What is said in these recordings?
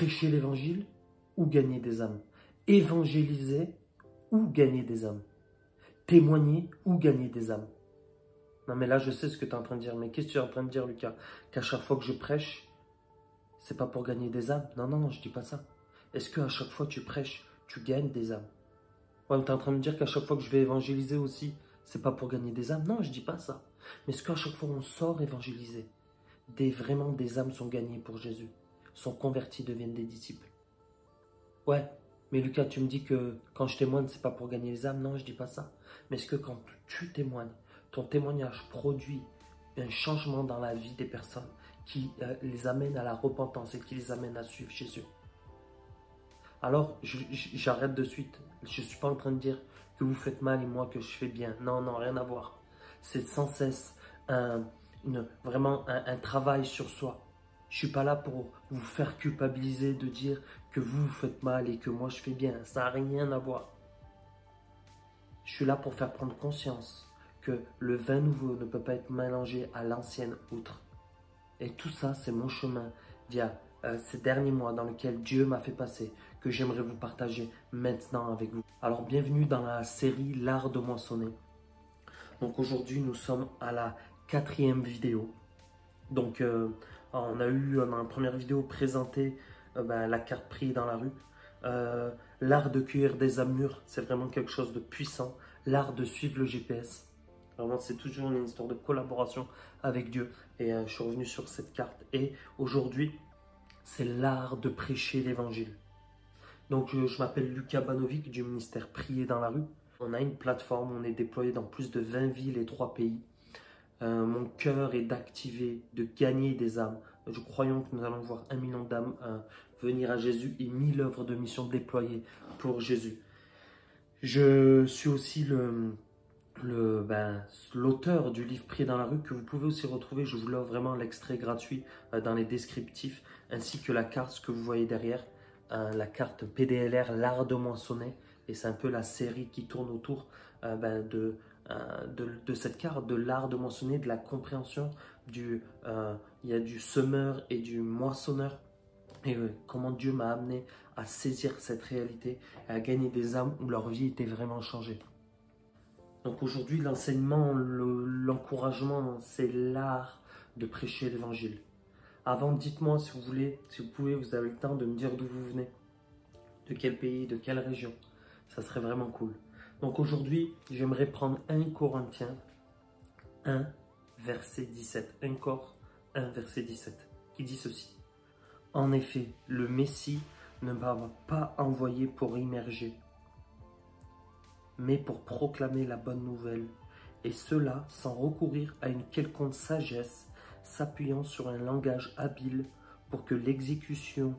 Prêcher l'évangile ou gagner des âmes. Évangéliser ou gagner des âmes. Témoigner ou gagner des âmes. Non mais là je sais ce que tu es en train de dire. Mais qu'est-ce que tu es en train de dire, Lucas? Qu'à chaque fois que je prêche, c'est pas pour gagner des âmes? Non, non, non, je dis pas ça. Est-ce qu'à chaque fois que tu prêches, tu gagnes des âmes? Ouais, mais tu es en train de me dire qu'à chaque fois que je vais évangéliser aussi, c'est pas pour gagner des âmes? Non, je dis pas ça. Mais est-ce qu'à chaque fois on sort évangéliser, vraiment des âmes sont gagnées pour Jésus, sont converties, deviennent des disciples? Ouais, mais Lucas, tu me dis que quand je témoigne, c'est pas pour gagner les âmes? Non, je dis pas ça. Mais est-ce que quand tu témoignes, ton témoignage produit un changement dans la vie des personnes qui les amène à la repentance et qui les amène à suivre Jésus? Alors, j'arrête de suite. Je ne suis pas en train de dire que vous faites mal et moi que je fais bien. Non, non, rien à voir. C'est sans cesse vraiment un travail sur soi. Je ne suis pas là pour vous faire culpabiliser de dire que vous faites mal et que moi je fais bien. Ça n'a rien à voir. Je suis là pour faire prendre conscience que le vin nouveau ne peut pas être mélangé à l'ancienne outre. Et tout ça, c'est mon chemin via ces derniers mois dans lesquels Dieu m'a fait passer, que j'aimerais vous partager maintenant avec vous. Alors, bienvenue dans la série L'Art de moissonner. Donc aujourd'hui, nous sommes à la 4e vidéo. Donc, on a eu dans la première vidéo présenté la carte prix dans la rue. L'art de cueillir des âmes mûres, c'est vraiment quelque chose de puissant. L'art de suivre le GPS. Vraiment, c'est toujours une histoire de collaboration avec Dieu. Et je suis revenu sur cette carte. Et aujourd'hui, c'est l'art de prêcher l'évangile. Donc, je m'appelle Lucas Banovic du ministère Prier dans la rue. On a une plateforme, on est déployé dans plus de 20 villes et 3 pays. Mon cœur est d'activer, de gagner des âmes. Nous croyons que nous allons voir 1 million d'âmes venir à Jésus et 1000 œuvres de mission déployées pour Jésus. Je suis aussi l'auteur du livre Prier dans la rue que vous pouvez aussi retrouver. Je vous l'offre vraiment l'extrait gratuit dans les descriptifs, ainsi que la carte que vous voyez derrière, la carte PDLR, l'art de moissonner. Et c'est un peu la série qui tourne autour de cette carte, de l'art de moissonner, de la compréhension il y a du semeur et du moissonneur. Et comment Dieu m'a amené à saisir cette réalité et à gagner des âmes où leur vie était vraiment changée. Donc aujourd'hui, l'enseignement, l'encouragement, c'est l'art de prêcher l'évangile. Avant, dites-moi si vous voulez, si vous pouvez, vous avez le temps de me dire d'où vous venez, de quel pays, de quelle région. Ça serait vraiment cool. Donc aujourd'hui, j'aimerais prendre 1 Corinthiens 1, verset 17. 1 Cor 1, verset 17, qui dit ceci. En effet, le Messie ne m'a pas envoyé pour immerger, mais pour proclamer la bonne nouvelle, et cela sans recourir à une quelconque sagesse, s'appuyant sur un langage habile pour que l'exécution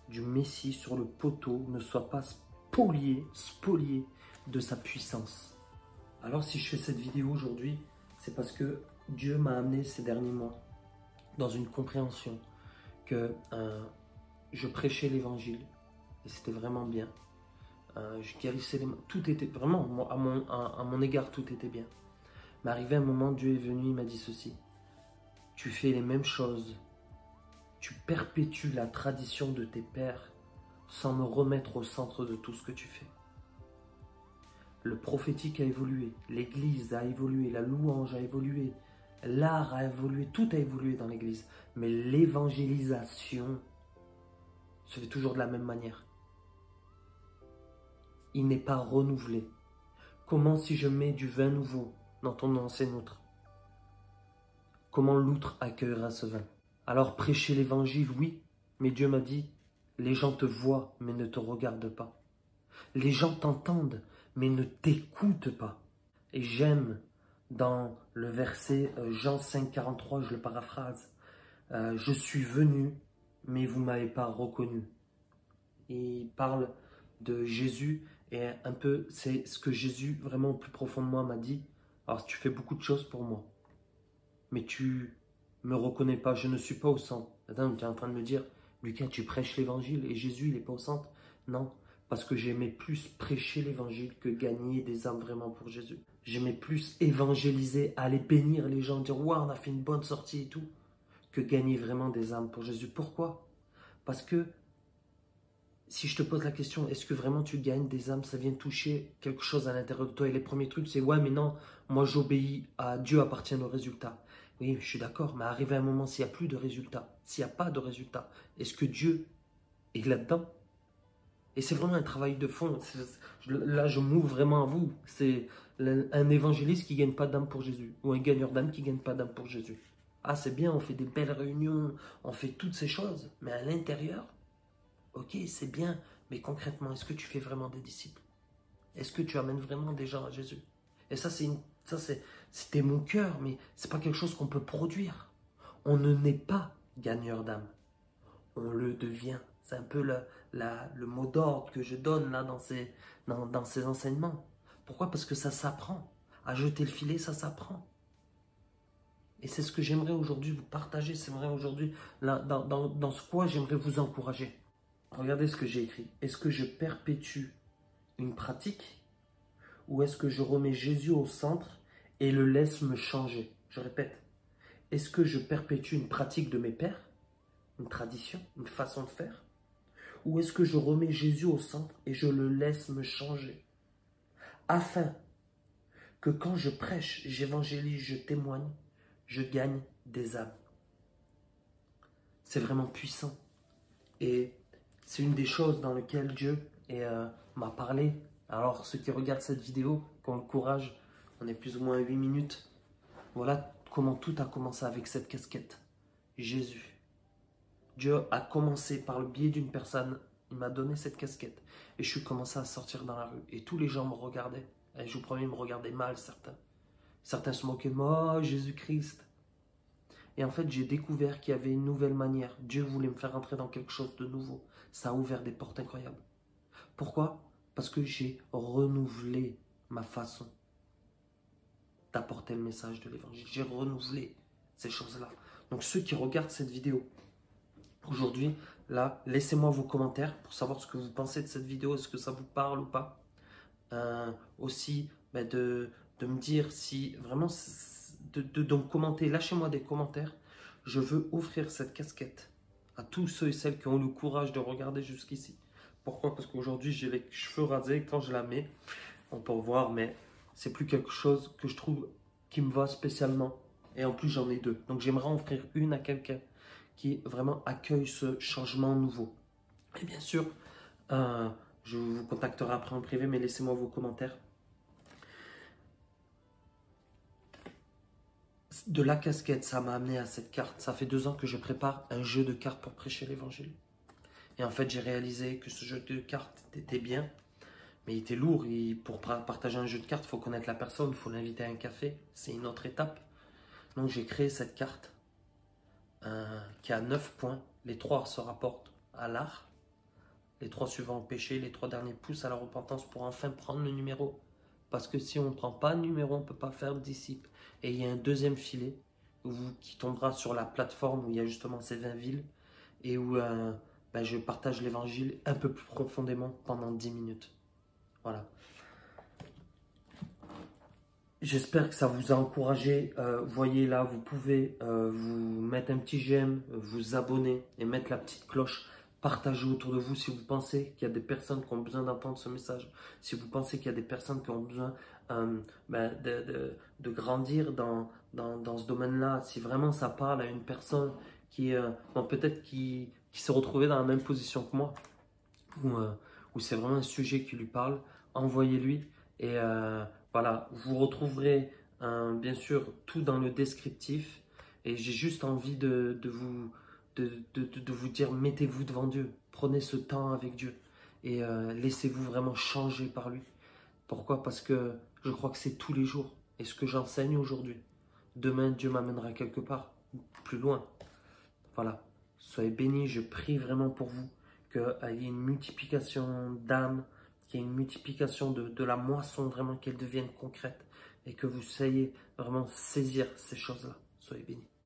du Messie sur le poteau ne soit pas spoliée de sa puissance. Alors si je fais cette vidéo aujourd'hui, c'est parce que Dieu m'a amené ces derniers mois dans une compréhension que je prêchais l'évangile et c'était vraiment bien. Je guérissais les mains, tout était vraiment, à mon égard, tout était bien. Mais arrivé un moment, Dieu est venu, il m'a dit ceci. Tu fais les mêmes choses, tu perpétues la tradition de tes pères sans me remettre au centre de tout ce que tu fais. Le prophétique a évolué, l'église a évolué, la louange a évolué, l'art a évolué, tout a évolué dans l'église. Mais l'évangélisation se fait toujours de la même manière. Il n'est pas renouvelé. Comment si je mets du vin nouveau dans ton ancienne outre? Comment l'outre accueillera ce vin? Alors prêcher l'évangile, oui, mais Dieu m'a dit, les gens te voient mais ne te regardent pas. Les gens t'entendent mais ne t'écoutent pas. Et j'aime dans le verset Jean 5, 43, je le paraphrase, je suis venu mais vous ne m'avez pas reconnu. Et il parle de Jésus et un peu, c'est ce que Jésus vraiment au plus profond de moi m'a dit. Alors tu fais beaucoup de choses pour moi, mais tu me reconnais pas, je ne suis pas au centre. Attends, tu es en train de me dire, Lucas, tu prêches l'évangile et Jésus il n'est pas au centre? Non, parce que j'aimais plus prêcher l'évangile que gagner des âmes vraiment pour Jésus. J'aimais plus évangéliser, aller bénir les gens, dire waouh, on a fait une bonne sortie et tout, que gagner vraiment des âmes pour Jésus. Pourquoi? Parce que si je te pose la question, est-ce que vraiment tu gagnes des âmes, ça vient toucher quelque chose à l'intérieur de toi? Et les premiers trucs, c'est ouais, mais non, moi j'obéis à Dieu, appartient au résultat. Oui, je suis d'accord, mais arrivé à un moment, s'il n'y a plus de résultat, s'il n'y a pas de résultat, est-ce que Dieu est là-dedans? Et c'est vraiment un travail de fond. Là, je m'ouvre vraiment à vous. C'est un évangéliste qui ne gagne pas d'âme pour Jésus, ou un gagneur d'âme qui ne gagne pas d'âme pour Jésus. Ah, c'est bien, on fait des belles réunions, on fait toutes ces choses, mais à l'intérieur, ok, c'est bien, mais concrètement, est-ce que tu fais vraiment des disciples? Est-ce que tu amènes vraiment des gens à Jésus? Et c'était mon cœur, mais c'est pas quelque chose qu'on peut produire. On ne naît pas gagneur d'âme, on le devient. C'est un peu le mot d'ordre que je donne là dans ces enseignements. Pourquoi? Parce que ça s'apprend. À jeter le filet, ça s'apprend. Et c'est ce que j'aimerais aujourd'hui vous partager. C'est vrai aujourd'hui, dans ce quoi j'aimerais vous encourager. Regardez ce que j'ai écrit. Est-ce que je perpétue une pratique ou est-ce que je remets Jésus au centre et le laisse me changer? Je répète. Est-ce que je perpétue une pratique de mes pères, une tradition, une façon de faire? Ou est-ce que je remets Jésus au centre et je le laisse me changer? Afin que quand je prêche, j'évangélise, je témoigne, je gagne des âmes. C'est vraiment puissant. Et c'est une des choses dans lesquelles Dieu m'a parlé. Alors ceux qui regardent cette vidéo, qui ont le courage, on est plus ou moins à 8 minutes. Voilà comment tout a commencé avec cette casquette. Jésus. Dieu a commencé par le biais d'une personne. Il m'a donné cette casquette. Et je suis commencé à sortir dans la rue. Et tous les gens me regardaient. Et je vous promets, ils me regardaient mal, certains. Certains se moquaient de moi. Oh, Jésus-Christ. Et en fait, j'ai découvert qu'il y avait une nouvelle manière. Dieu voulait me faire entrer dans quelque chose de nouveau. Ça a ouvert des portes incroyables. Pourquoi? Parce que j'ai renouvelé ma façon d'apporter le message de l'évangile. J'ai renouvelé ces choses-là. Donc ceux qui regardent cette vidéo, aujourd'hui, là, laissez-moi vos commentaires pour savoir ce que vous pensez de cette vidéo. Est-ce que ça vous parle ou pas? Aussi, de me dire si vraiment, de me commenter. Lâchez-moi des commentaires. Je veux offrir cette casquette à tous ceux et celles qui ont le courage de regarder jusqu'ici. Pourquoi? Parce qu'aujourd'hui, j'ai les cheveux rasés. Quand je la mets, on peut voir, mais c'est plus quelque chose que je trouve qui me va spécialement. Et en plus, j'en ai deux. Donc, j'aimerais en offrir une à quelqu'un qui vraiment accueille ce changement nouveau. Et bien sûr, je vous contacterai après en privé, mais laissez-moi vos commentaires. De la casquette, ça m'a amené à cette carte. Ça fait 2 ans que je prépare un jeu de cartes pour prêcher l'évangile. Et en fait, j'ai réalisé que ce jeu de cartes était bien, mais il était lourd. Et pour partager un jeu de cartes, il faut connaître la personne, il faut l'inviter à un café. C'est une autre étape. Donc, j'ai créé cette carte qui a 9 points. Les 3 se rapportent à l'art. Les 3 suivants au péché. Les 3 derniers poussent à la repentance pour enfin prendre le numéro. Parce que si on ne prend pas le numéro, on ne peut pas faire de disciple. Et il y a un deuxième filet qui tombera sur la plateforme où il y a justement ces 20 villes et où je partage l'évangile un peu plus profondément pendant 10 minutes. Voilà. J'espère que ça vous a encouragé. Voyez là, vous pouvez vous mettre un petit j'aime, vous abonner et mettre la petite cloche. Partagez autour de vous si vous pensez qu'il y a des personnes qui ont besoin d'entendre ce message. Si vous pensez qu'il y a des personnes qui ont besoin de grandir dans ce domaine-là. Si vraiment ça parle à une personne qui peut-être qui s'est retrouvée dans la même position que moi. Ou c'est vraiment un sujet qui lui parle. Envoyez-lui. Et voilà, vous retrouverez bien sûr tout dans le descriptif. Et j'ai juste envie de vous dire, mettez-vous devant Dieu, prenez ce temps avec Dieu et laissez-vous vraiment changer par lui. Pourquoi? Parce que je crois que c'est tous les jours. Et ce que j'enseigne aujourd'hui, demain Dieu m'amènera quelque part, plus loin. Voilà, soyez bénis, je prie vraiment pour vous, qu'il y ait une multiplication d'âmes, qu'il y ait une multiplication de la moisson, vraiment qu'elle devienne concrète et que vous sachiez vraiment saisir ces choses-là. Soyez bénis.